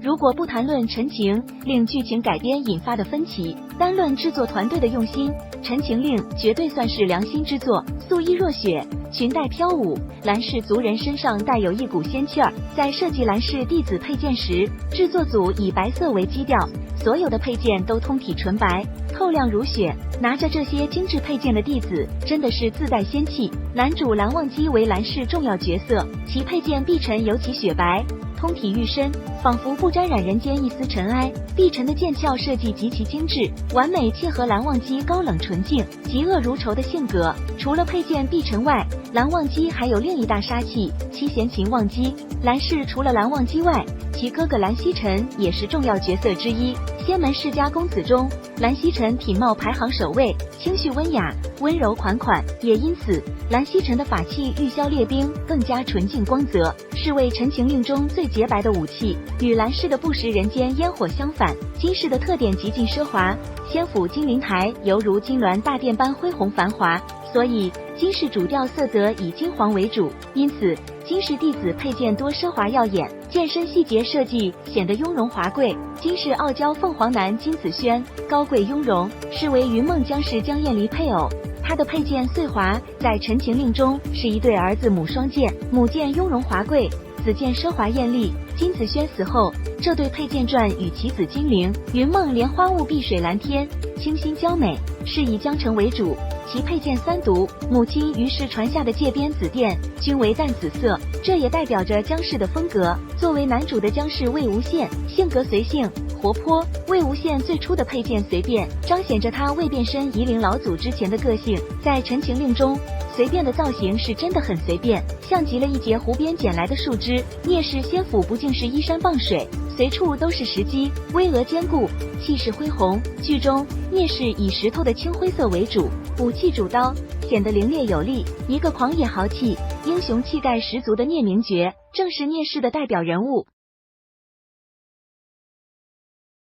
如果不谈论《陈情令》剧情改编引发的分歧，单论制作团队的用心，《陈情令》绝对算是良心之作。素衣若雪，裙带飘舞，蓝氏族人身上带有一股仙气儿。在设计蓝氏弟子配件时，制作组以白色为基调，所有的配件都通体纯白，透亮如雪。拿着这些精致配件的弟子，真的是自带仙气。男主蓝忘机为蓝氏重要角色，其配件碧尘尤其雪白，通体玉身，仿佛不沾染人间一丝尘埃。碧尘的剑鞘设计极其精致，完美切合蓝忘机高冷纯净、嫉恶如仇的性格。除了配件碧尘外，蓝忘机还有另一大杀器七弦琴忘机。蓝氏除了蓝忘机外，其哥哥蓝曦臣也是重要角色之一。仙门世家公子中，蓝曦臣品貌排行首位，清秀温雅，温柔款款，也因此蓝曦臣的法器玉箫列兵更加纯净光泽，是为《陈情令》中最洁白的武器。与蓝氏的不食人间烟火相反，金氏的特点极尽奢华，仙府金灵台犹如金銮大殿般恢宏繁华，所以金氏主调色泽以金黄为主，因此金氏弟子配件多奢华耀眼，剑身细节设计显得雍容华贵。金氏傲娇凤凰男金子轩高贵雍容，是为云梦江氏江燕离配偶。他的配件穗华在《陈情令》中是一对儿子母双剑，母剑雍容华贵，子剑奢华艳丽。金子轩死后，这对配件传与其子金陵、云梦莲花坞碧水蓝天，清新娇美，是以江城为主。其配件三毒，母亲于是传下的界边紫电均为淡紫色，这也代表着江氏的风格。作为男主的江氏魏无羡，性格随性活泼。魏无羡最初的配件随便，彰显着他未变身夷陵老祖之前的个性。在《陈情令》中，随便的造型是真的很随便，像极了一截湖边捡来的树枝。聂氏仙府不竟是依山傍水，随处都是石基，巍峨坚固，气势恢宏。剧中聂氏以石头的青灰色为主，武器主刀，显得凌冽有力。一个狂野豪气、英雄气概十足的聂明珏，正是聂氏的代表人物。